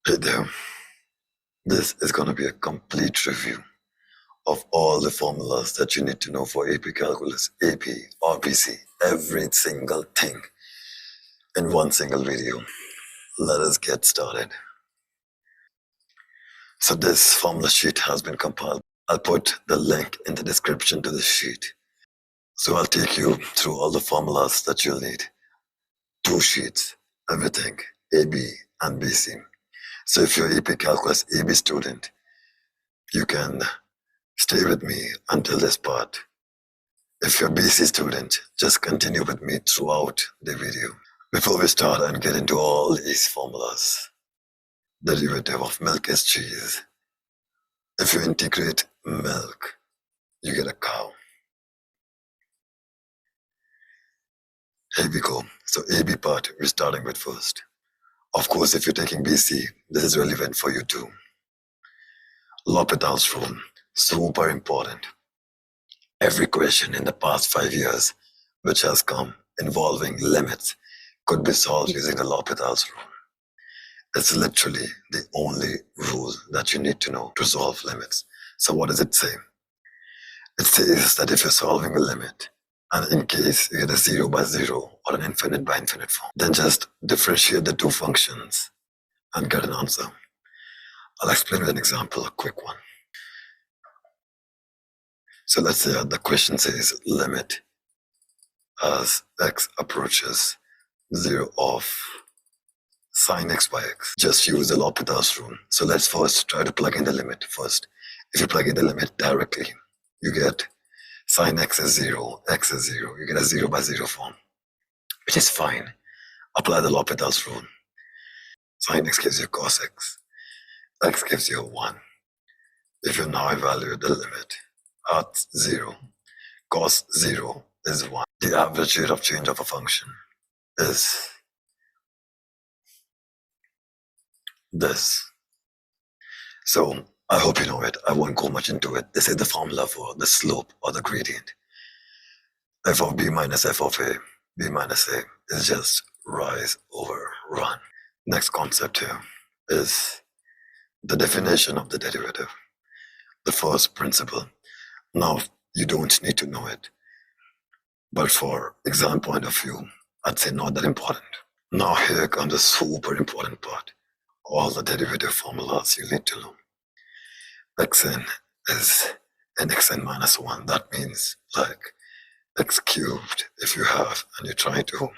Hey there, this is going to be a complete review of all the formulas that you need to know for AP Calculus, AP, RPC, every single thing in one single video. Let us get started. So this formula sheet has been compiled. I'll put the link in the description to the sheet. So I'll take you through all the formulas that you'll need. 2 sheets, everything, AB and BC. So if you're AP Calculus AB student, you can stay with me until this part. If you're a BC student, just continue with me throughout the video. Before we start and get into all these formulas, the derivative of milk is cheese. If you integrate milk, you get a cow. Here we go. So AB part, we're starting with first. Of course, if you're taking BC, this is relevant for you too. Lopitals rule, super important. Every question in the past 5 years which has come involving limits could be solved using the Lopitals rule. It's literally the only rule that you need to know to solve limits. So what does it say? It says that if you're solving a limit, and in case you get a 0 by 0 or an infinite by infinite form, then just differentiate the two functions and get an answer. I'll explain with an example, a quick one. So let's say the question says limit as x approaches 0 of sine x by x. Just use the L'Hopital's rule. So let's first try to plug in the limit first. If you plug in the limit directly, you get sine x is 0, x is 0. You get a 0 by 0 form, which is fine. Apply the L'Hopital's rule. Sine x gives you cos x gives you 1. If you now evaluate the limit at 0, cos 0 is 1. The average rate of change of a function is this. So I hope you know it. I won't go much into it. This is the formula for the slope or the gradient. F of b minus f of a, b minus a is just rise over run. Next concept here is the definition of the derivative. The first principle. Now, you don't need to know it, but for exam point of view, I'd say not that important. Now here comes the super important part. All the derivative formulas you need to know. Xn is nxn minus 1. That means like x cubed, if you have, and you try to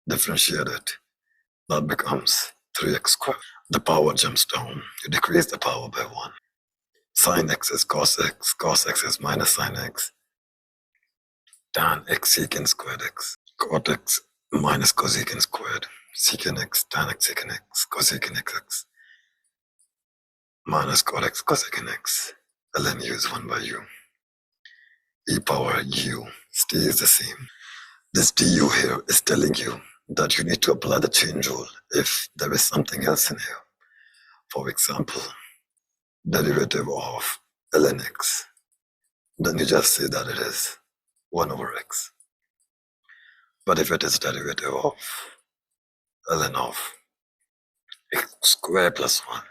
differentiate it, that becomes 3x squared. The power jumps down. You decrease the power by 1. Sine x is cos x is minus sine x, tan x secant squared x, cot x minus cosecant squared, secant x, tan x secant x, cosecant x minus cot x cosecant x, ln u is 1 by u. E power u stays the same. This du here is telling you that you need to apply the chain rule if there is something else in here. For example, derivative of ln x, then you just say that it is 1 over x. But if it is derivative of ln of x squared plus 1,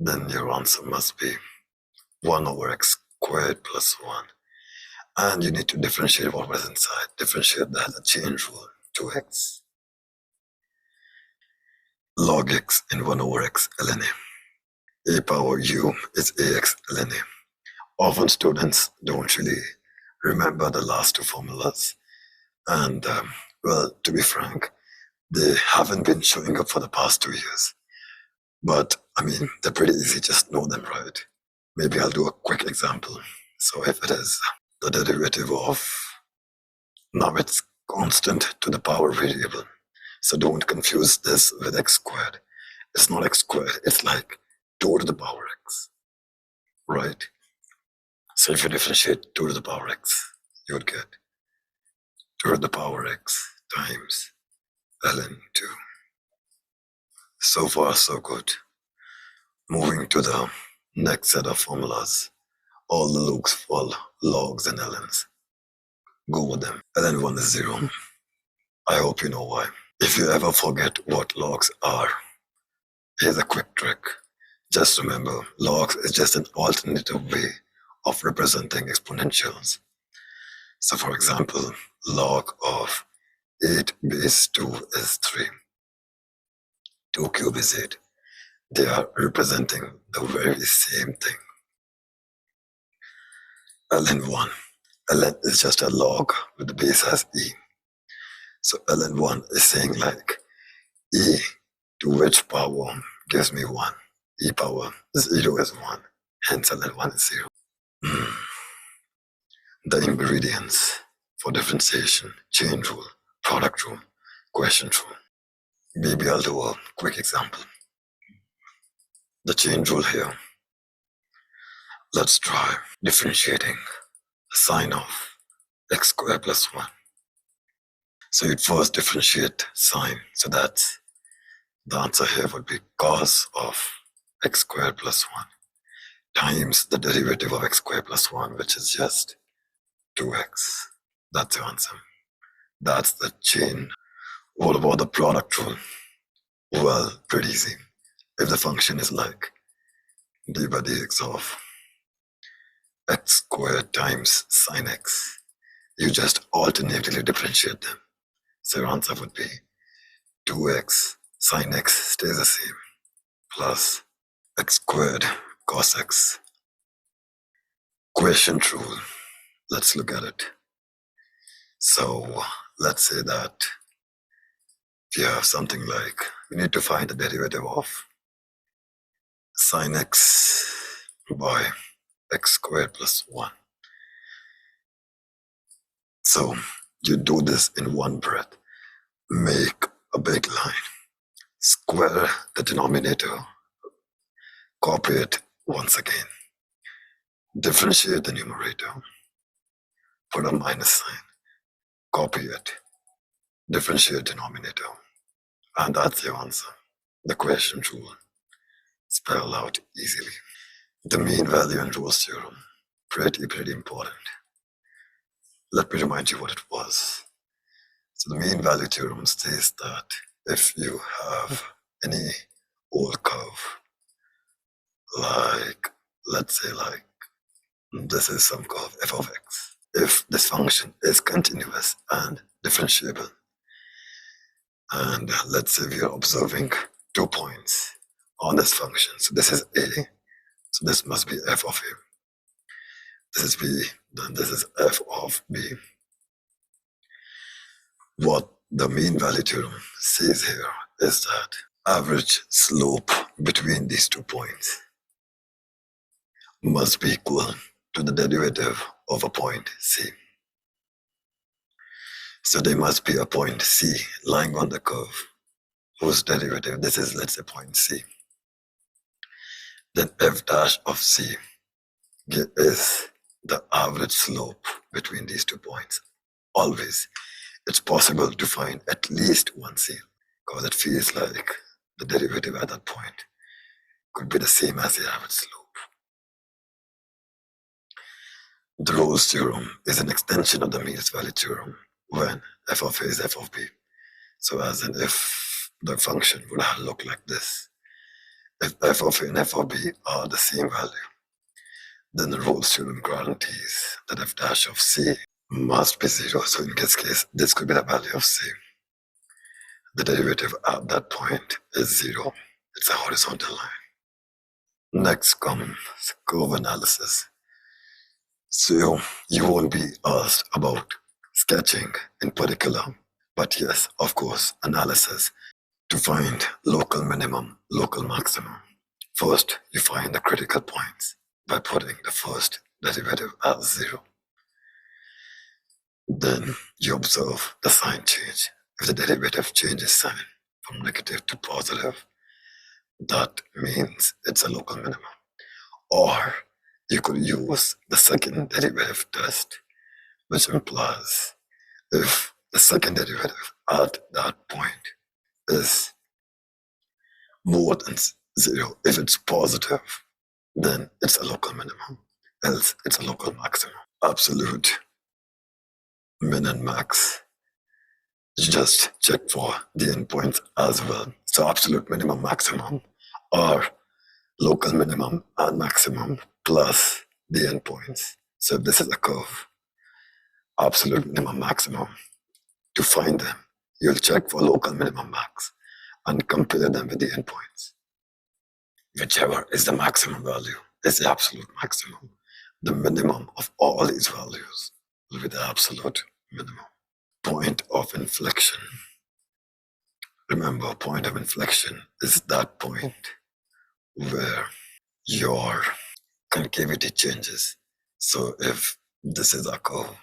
then your answer must be 1 over x squared plus 1. And you need to differentiate what was inside. Differentiate that, the chain rule, 2x. Log x in 1 over x ln a. A power u is ax ln a. Often students don't really remember the last two formulas. And, well, to be frank, they haven't been showing up for the past 2 years. But, I mean, they're pretty easy, just know them, right? Maybe I'll do a quick example. So if it is the derivative of, now it's constant to the power variable. So don't confuse this with x squared. It's not x squared, it's like 2 to the power x, right? So if you differentiate 2 to the power x, you would get 2 to the power x times ln 2. So far, so good. Moving to the next set of formulas. All the logs for logs and ln's. Go with them. ln 1 is 0. I hope you know why. If you ever forget what logs are, Here's a quick trick. Just remember, logs is just an alternative way of representing exponentials. So for example, log of 8 base 2 is 3. 2 cube is 8. They are representing the very same thing. ln1. ln is just a log with the base as e. So ln1 is saying like e to which power gives me 1. E power 0 is 1. Hence ln1 is 0. The ingredients for differentiation: chain rule, product rule, quotient rule. Maybe I'll do a quick example. The chain rule here. Let's try differentiating the sine of x squared plus 1. So you'd first differentiate sine. So that's the answer here would be cos of x squared plus 1 times the derivative of x squared plus 1, which is just 2x. That's your answer. That's the chain. What about the product rule? Well, pretty easy. If the function is like d by dx of x squared times sine x, you just alternatively differentiate them. So your answer would be 2x sine x stays the same plus x squared cos x. Quotient rule. Let's look at it. So let's say that we have something like, we need to find the derivative of sine x by x squared plus 1. So you do this in one breath. Make a big line. Square the denominator. Copy it once again. Differentiate the numerator. Put a minus sign. Copy it. Differentiate denominator. And that's your answer. The quotient rule. Spell out easily. The mean value and rules theorem. Pretty important. Let me remind you what it was. So the mean value theorem says that if you have any old curve, like, let's say like, this is some curve f of x. If this function is continuous and differentiable, and let's say we are observing 2 points on this function. So this is a, so this must be f of a. This is b, then this is f of b. What the mean value theorem says here is that average slope between these 2 points must be equal to the derivative of a point C. So there must be a point C lying on the curve whose derivative, this is, let's say, point C. Then f dash of C is the average slope between these 2 points. Always, it's possible to find at least one C, because it feels like the derivative at that point could be the same as the average slope. The Rolle's theorem is an extension of the mean value theorem when f of a is f of b. So as in, if the function would have looked like this, if f of a and f of b are the same value, then the Rolle's theorem guarantees that f dash of c must be 0. So in this case, this could be the value of c. The derivative at that point is 0. It's a horizontal line. Next comes curve analysis. So you won't be asked about sketching in particular, but yes, of course, analysis to find local minimum, local maximum. First, you find the critical points by putting the first derivative as 0. Then you observe the sign change. If the derivative changes sign from negative to positive, that means it's a local minimum. Or you could use the second derivative test, which implies if the second derivative at that point is more than 0, if it's positive, then it's a local minimum, else it's a local maximum. Absolute min and max, you just check for the endpoints as well. So absolute minimum, maximum are local minimum and maximum plus the endpoints. So if this is a curve, absolute minimum maximum, to find them, you'll check for local minimum max and compare them with the endpoints. Whichever is the maximum value is the absolute maximum. The minimum of all these values will be the absolute minimum. Point of inflection. Remember, point of inflection is that point where your concavity changes. So if this is a curve,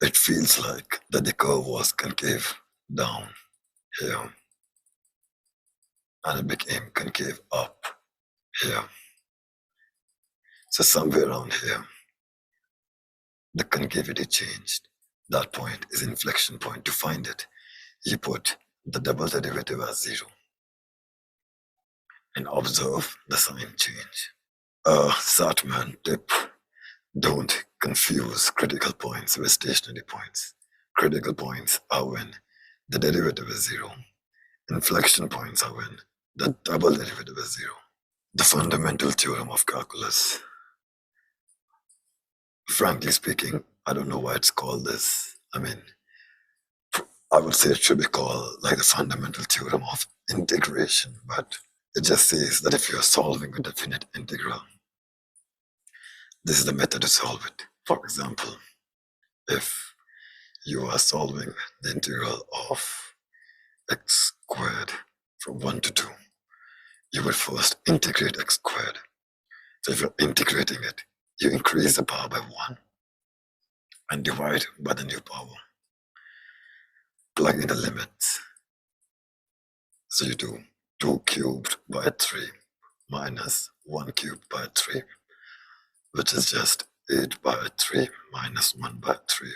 it feels like that the curve was concave down here and it became concave up here. So somewhere around here, the concavity changed. That point is inflection point. To find it, you put the double derivative as 0 and observe the sign change. Satman tip: don't confuse critical points with stationary points. Critical points are when the derivative is 0. Inflection points are when the double derivative is 0. The fundamental theorem of calculus. Frankly speaking, I don't know why it's called this. I mean, I would say it should be called like the fundamental theorem of integration, but it just says that if you're solving a definite integral, this is the method to solve it. For example, if you are solving the integral of x squared from 1 to 2, you will first integrate x squared. So if you're integrating it, you increase the power by 1 and divide by the new power. Plug in the limits. So you do 2 cubed by 3 minus 1 cubed by 3, which is just 8 by 3 minus 1 by 3,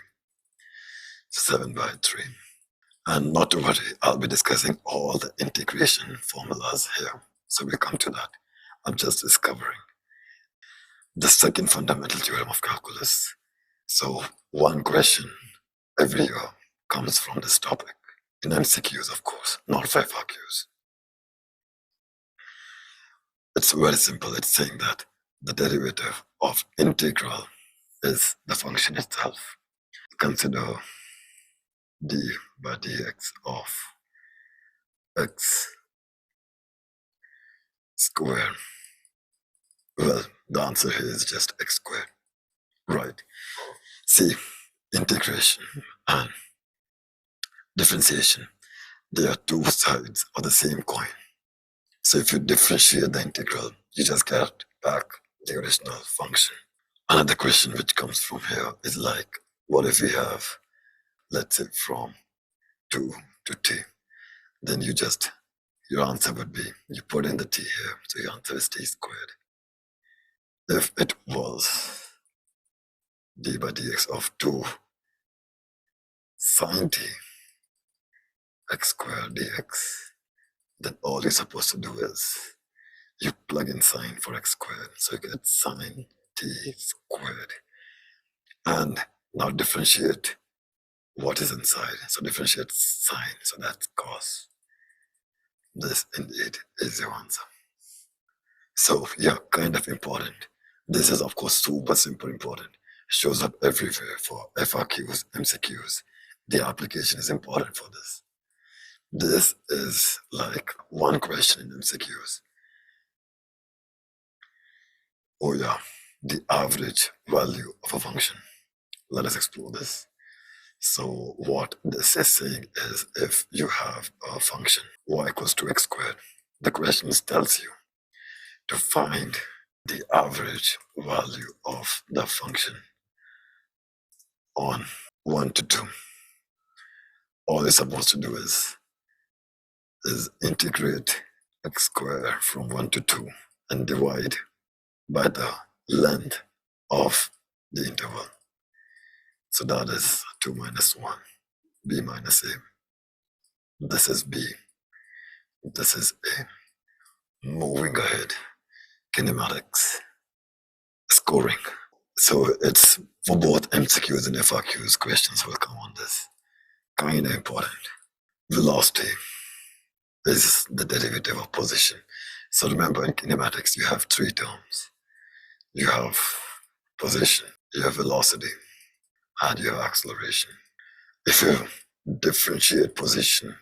7 by 3. And not to worry, I'll be discussing all the integration formulas here. So we'll come to that. I'm just discovering the second fundamental theorem of calculus. So one question every year comes from this topic. In MCQs, of course, not FAQs. It's very simple. It's saying that the derivative of integral is the function itself. Consider d by dx of x squared. Well, the answer here is just x squared, right? See, integration and differentiation, they are two sides of the same coin. So if you differentiate the integral, you just get back the original function. Another question which comes from here is like, what if we have, let's say, from 2 to t? Then your answer would be, you put in the t here, so your answer is t squared. If it was d by dx of 2 sine t x squared dx, then all you're supposed to do is you plug in sine for x squared, so you get sine t squared. And now differentiate what is inside. So differentiate sine, so that's cos. This indeed is your answer. So yeah, kind of important. This is of course super important. Shows up everywhere for FAQs, MCQs. The application is important for this. This is like one question in MCQs. Oh yeah, the average value of a function. Let us explore this. So what this is saying is, if you have a function y equals to x squared, the question tells you to find the average value of the function on 1 to 2. All you're supposed to do is integrate x squared from 1 to 2 and divide by the length of the interval. So that is 2 minus 1, b minus a. This is b, this is a. Moving ahead, kinematics, scoring. So it's for both MCQs and FAQs, questions will come on this. Kind of important. velocity is the derivative of position. So remember, in kinematics, you have three terms. You have position, you have velocity, and you have acceleration. If you differentiate position,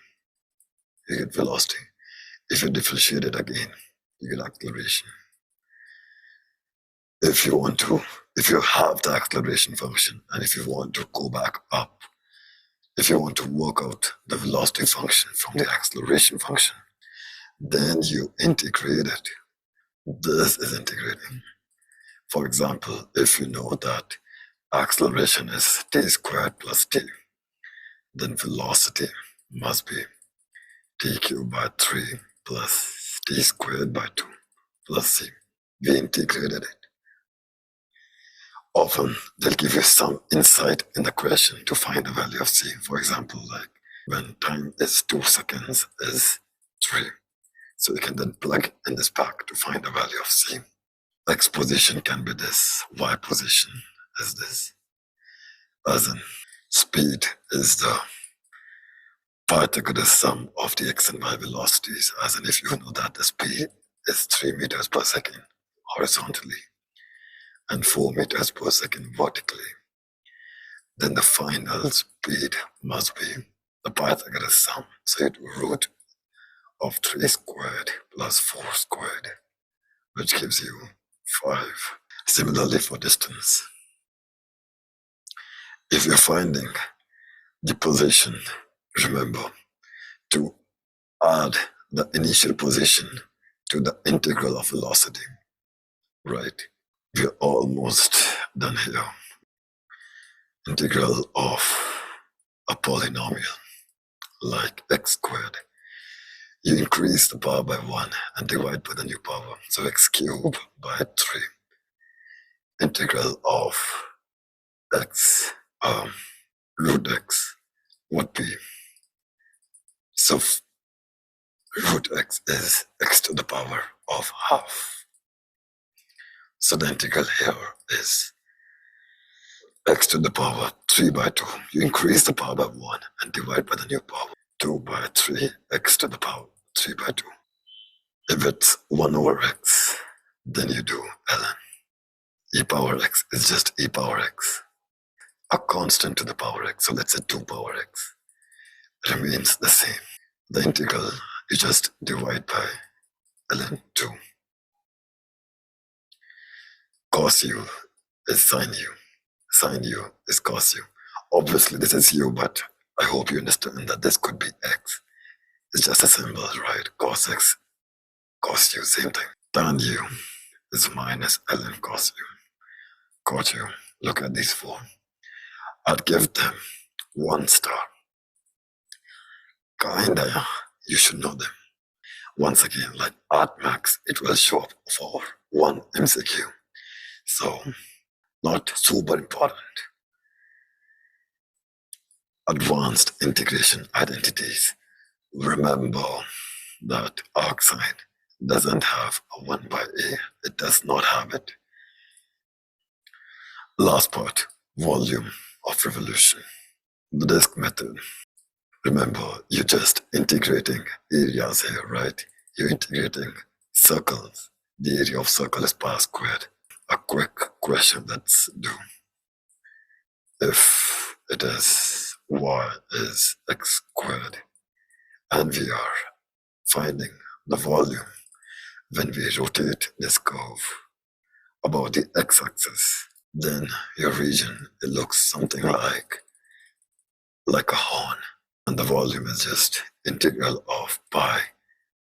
you get velocity. If you differentiate it again, you get acceleration. If you have the acceleration function, and if you want to go back up, if you want to work out the velocity function from the acceleration function, then you integrate it. This is integrating. For example, if you know that acceleration is t squared plus t, then velocity must be t cubed by 3 plus t squared by 2 plus c. We integrated it. Often they'll give you some insight in the question to find the value of c. For example, like when time is 2 seconds is 3. So you can then plug in this back to find the value of c. X position can be this, y position is this. As in, speed is the Pythagoras sum of the x and y velocities, as in if you know that the speed is 3 meters per second horizontally and 4 meters per second vertically, then the final speed must be the Pythagoras sum. So it root of 3 squared plus 4 squared, which gives you 5. Similarly for distance, if you're finding the position, remember to add the initial position to the integral of velocity, right? We're almost done here. Integral of a polynomial like x squared. You increase the power by 1 and divide by the new power. So x cubed by 3. Integral of x, root x would be, so root x is x to the power of half. So the integral here is x to the power 3 by 2. You increase the power by 1 and divide by the new power. 2 by 3, x to the power 3 by 2. If it's 1 over x, then you do ln. E power x is just e power x, a constant to the power x. So let's say 2 power x remains the same. The integral, you just divide by ln 2. Cos u is sin u. Sin u is cos u. Obviously this is u, but I hope you understand that this could be x. It's just a symbol, right? Cos x, cos u, same thing. Tan u is minus ln cos u. Cot u, look at these four. I'd give them 1 star. Kinda, you should know them. Once again, like Artmax, it will show up for 1 MCQ. So, not super important. Advanced integration identities. Remember that arcsine doesn't have a 1 by a. It does not have it. Last part, volume of revolution. The disk method. Remember, you're just integrating areas here, right? You're integrating circles. The area of circle is pi squared. A quick question that's due. If it is y is x squared, and we are finding the volume when we rotate this curve about the x-axis, then your region, it looks something like a horn. And the volume is just integral of pi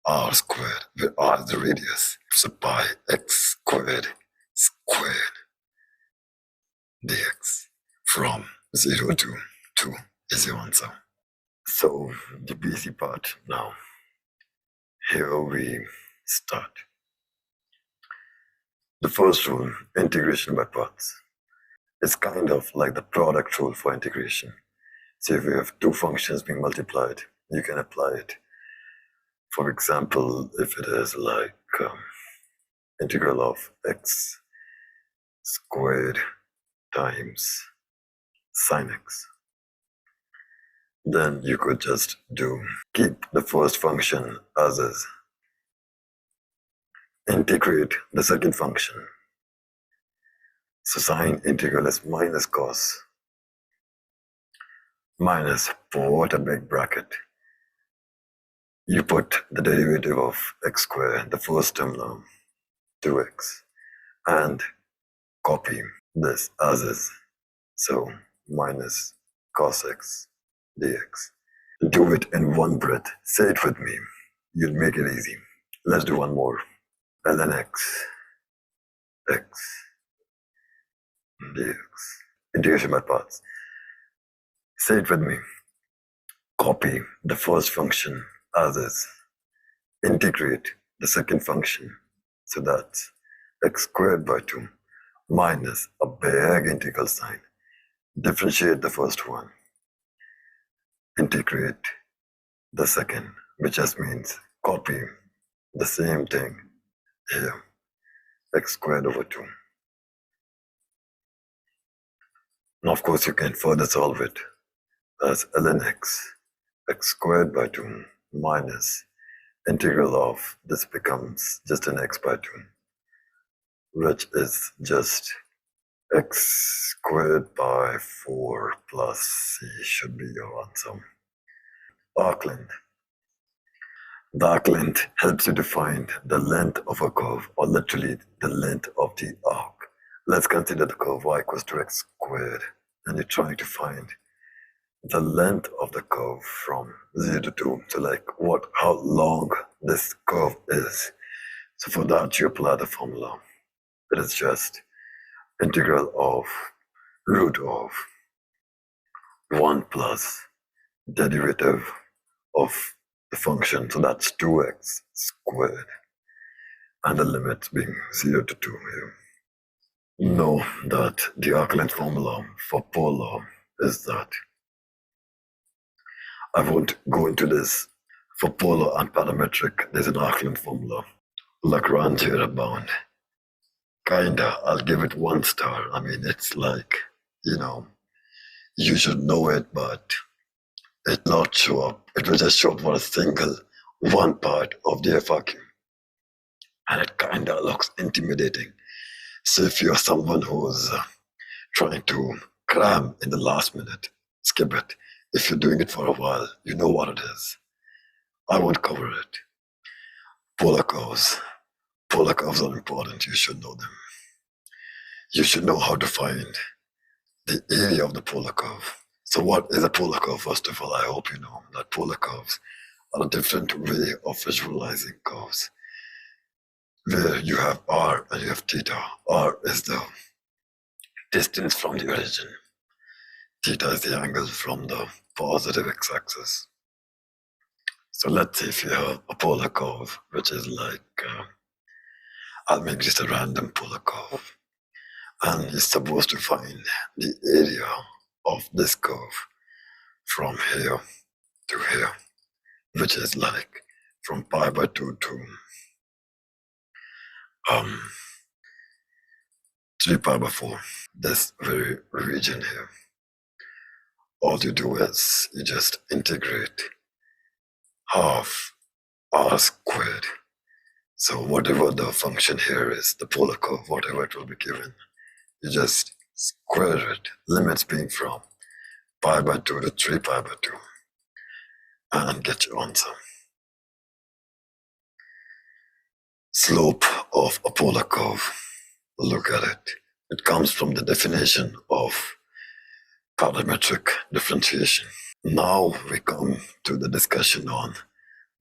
r squared, where r is the radius. So pi x squared dx from 0 to 2 is your answer. So the basic part now. Here we start. The first rule, integration by parts. It's kind of like the product rule for integration. So if you have two functions being multiplied, you can apply it. For example, if it is like integral of x squared times sine x, then you could just keep the first function as is, integrate the second function. So sine integral is minus cos minus 4 a big bracket. You put the derivative of x squared, the first term now, 2x, and copy this as is. So minus cos x dx. Do it in one breath. Say it with me. You'll make it easy. Let's do one more. ln x dx. Integration by parts. Say it with me. Copy the first function as is. Integrate the second function. So that's x squared by 2 minus a big integral sign. Differentiate the first one. Integrate the second, which just means copy the same thing here. X squared over 2. Now, of course, you can further solve it as ln x squared by 2 minus integral of this becomes just an x by 2, which is just x squared by 4 plus c should be your answer. Arc length. The arc length helps you to find the length of a curve, or literally the length of the arc. Let's consider the curve y equals to x squared, and you're trying to find the length of the curve from 0 to 2. So how long this curve is. So for that, you apply the formula. It is just integral of root of 1 plus derivative of the function. So that's 2x squared. And the limits being 0 to 2 here. Know that the arc length formula for polar is that. I won't go into this. For polar and parametric, there's an arc length formula. Lagrange error bound. Kinda, I'll give it 1 star. I mean, it's you should know it, but it not show up. It will just show up for a single one part of the FAQ. And it kinda looks intimidating. So if you're someone who's trying to cram in the last minute, skip it. If you're doing it for a while, you know what it is. I won't cover it. Polar curves. Polar curves are important. You should know them. You should know how to find the area of the polar curve. So what is a polar curve? First of all, I hope you know that polar curves are a different way of visualizing curves, where you have r and you have theta. R is the distance from the origin. Theta is the angle from the positive x-axis. So let's say if you have a polar curve, which is I'll make just a random polar curve. And you're supposed to find the area of this curve from here to here, which is from pi by 2 to 3 pi by 4, this very region here. All you do is you just integrate half r squared. So whatever the function here is, the polar curve, whatever it will be given, you just square it, limits being from pi by 2 to 3 pi by 2, and get your answer. Slope of a polar curve. Look at it. It comes from the definition of parametric differentiation. Now we come to the discussion on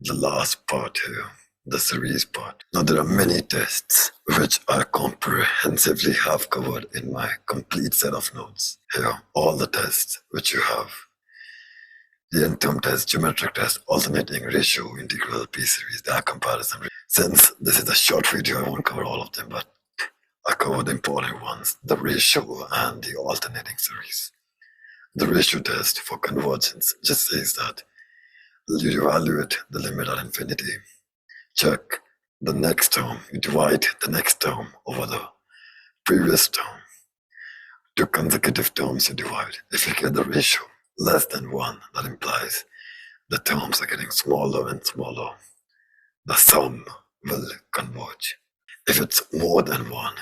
the last part here, the series part. Now there are many tests which I comprehensively have covered in my complete set of notes. Here, all the tests which you have. The n-term test, geometric test, alternating ratio, integral, p-series, their comparison. Since this is a short video, I won't cover all of them, but I cover the important ones, the ratio and the alternating series. The ratio test for convergence just says that you evaluate the limit at infinity, check the next term, you divide the next term over the previous term. 2 consecutive terms you divide. If you get the ratio, less than 1, that implies the terms are getting smaller and smaller. The sum will converge. If it's more than 1,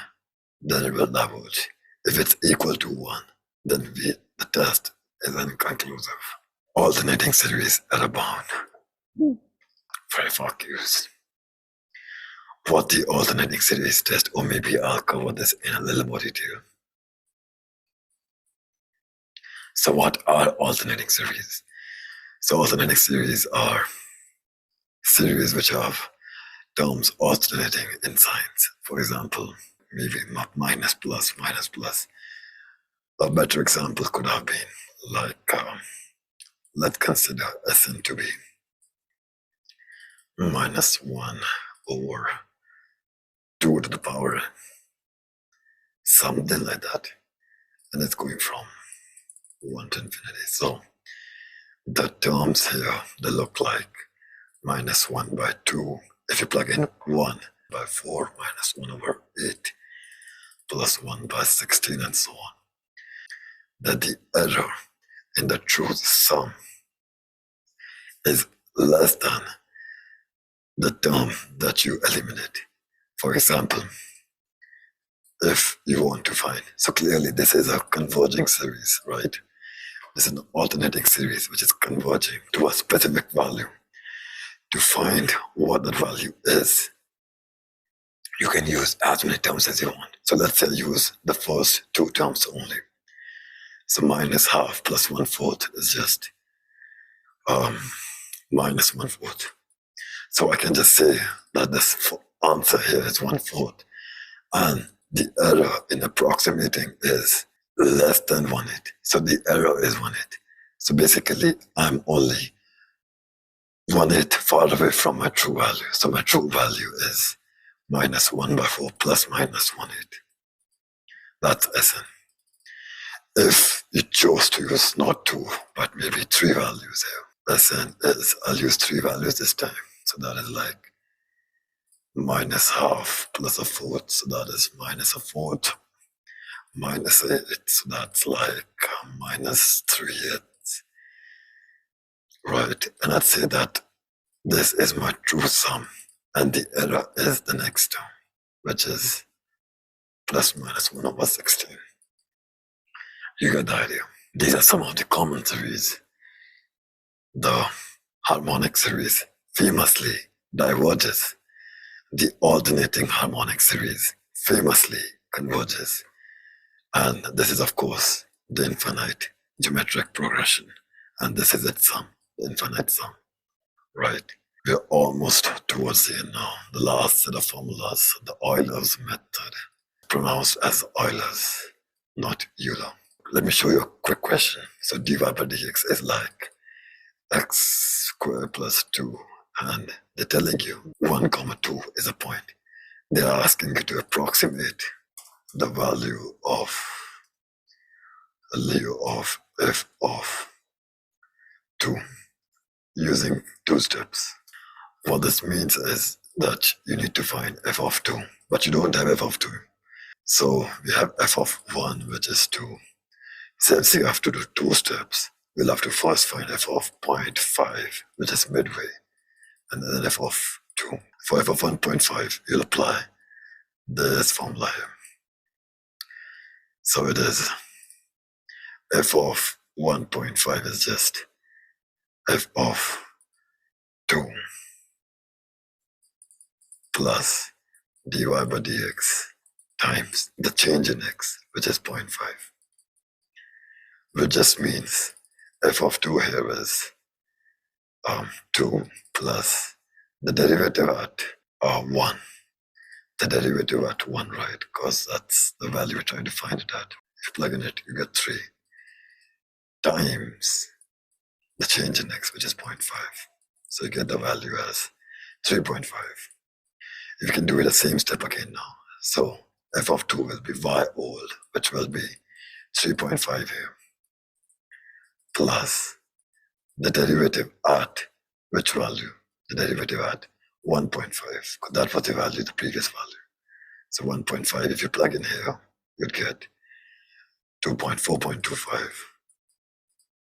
then it will diverge. If it's equal to 1, then the test is inconclusive. Alternating series error bound. Very far used. What the alternating series test, or maybe I'll cover this in a little more detail. So what are alternating series? So alternating series are series which have terms alternating in signs. For example, maybe minus plus, minus plus. A better example could have been like, let's consider Sn to be minus 1 over 2 to the power, something like that. And it's going from 1 to infinity. So the terms here, they look like minus 1 by 2. If you plug in 1 by 4 minus 1 over 8 plus 1 by 16 and so on, that the error in the truth sum is less than the term that you eliminate. For example, if you want to find, so clearly this is a converging series, right? This is an alternating series which is converging to a specific value. To find what that value is, you can use as many terms as you want. So let's say use the first 2 terms only. So minus half plus 1/4 is just minus 1/4. So I can just say that this answer here is 1/4, and the error in approximating is less than 1/8. So the error is 1/8. So basically, I'm only 1/8 far away from my true value. So my true value is minus 1 by 4 plus minus 1/8. That's Sn. If you chose to use not 2, but maybe 3 values here, Sn is, I'll use 3 values this time. So that is like minus half plus 1/4. So that is minus 1/4 minus 8. So that's like minus 3/8. Right, and I'd say that this is my true sum, and the error is the next term, which is plus minus 1 over 16. You get the idea. These are some of the common series. The harmonic series famously diverges. The alternating harmonic series famously converges. And this is, of course, the infinite geometric progression. And this is its sum, the infinite sum, right? We're almost towards the end now. The last set of formulas, the Euler's method, pronounced as Euler's, not Euler. Let me show you a quick question. So dy by dx is like x squared plus 2, and they're telling you 1, 2 is a point. They're asking you to approximate the value of f of 2 using 2 steps. What this means is that you need to find f of 2, but you don't have f of 2. So we have f of 1, which is 2. Since you have to do 2 steps, we'll have to first find f of 0.5, which is midway, and then f of 2. For f of 1.5, you'll apply this formula here. So it is f of 1.5 is just f of 2 plus dy by dx times the change in x, which is 0.5. Which just means f of 2 here is 2 plus the derivative at 1. The derivative at 1, right? Because that's the value we're trying to find it at. If you plug in it, you get 3 times the change in x, which is 0.5. So you get the value as 3.5. You can do it the same step again now. So f of 2 will be y old, which will be 3.5 here, plus the derivative at which value? The derivative at 1.5, because that was the value, the previous value. So 1.5, if you plug in here, you'd get 4.25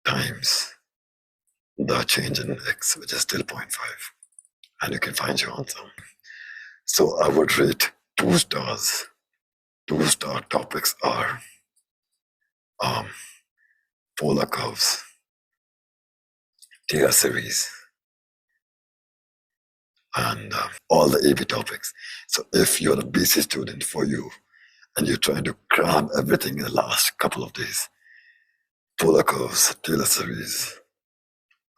times the change in x, which is still 0.5, and you can find your answer. So I would rate 2 stars. 2-star topics are polar curves, Taylor series, and all the AP topics. So if you're a BC student, for you, and you're trying to cram everything in the last couple of days, polar curves, Taylor series,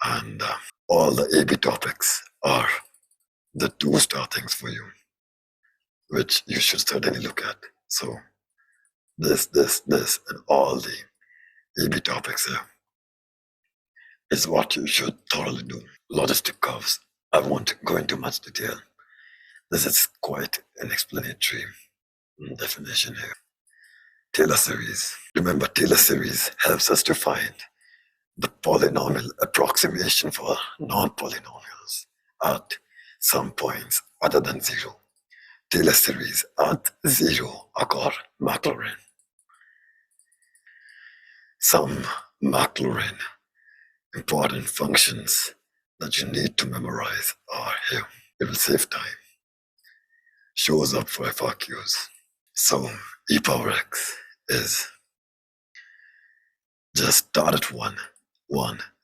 and all the AP topics are the 2-star things for you, which you should certainly look at. So this, and all the AP topics here is what you should thoroughly do. Logistic curves, I won't go into much detail. This is quite an explanatory definition here. Taylor series. Remember, Taylor series helps us to find the polynomial approximation for non-polynomials at some points other than 0. Taylor series at 0 are called Maclaurin. Some Maclaurin important functions that you need to memorize are here. It will save time. Shows up for FRQs. So e power x is just start at 1,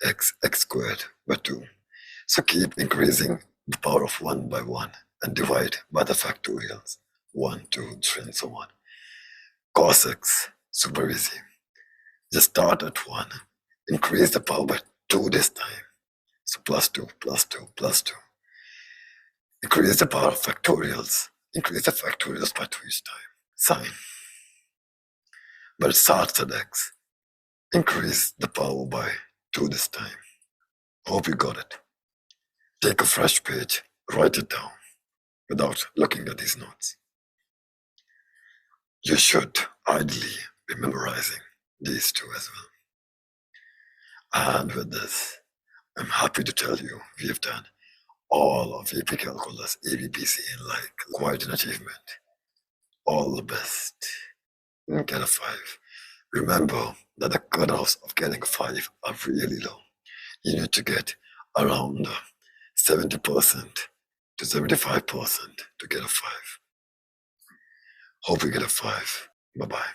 x squared by 2. So keep increasing the power of 1 by 1 and divide by the factorials, 1, 2, 3, and so on. Cos x, super easy. Just start at 1, increase the power by 2 this time. So plus 2, plus 2, plus 2. Increase the power of factorials. Increase the factorials by 2 each time. Sine. But it starts at x. Increase the power by 2 this time. Hope you got it. Take a fresh page, write it down without looking at these notes. You should ideally be memorizing these two as well. And with this, I'm happy to tell you we have done all of AP Calculus, ABPC, and like quite an achievement. All the best. Get a 5. Remember that the cutoffs of getting a 5 are really low. You need to get around 70% to 75% to get a 5. Hope you get a 5. Bye-bye.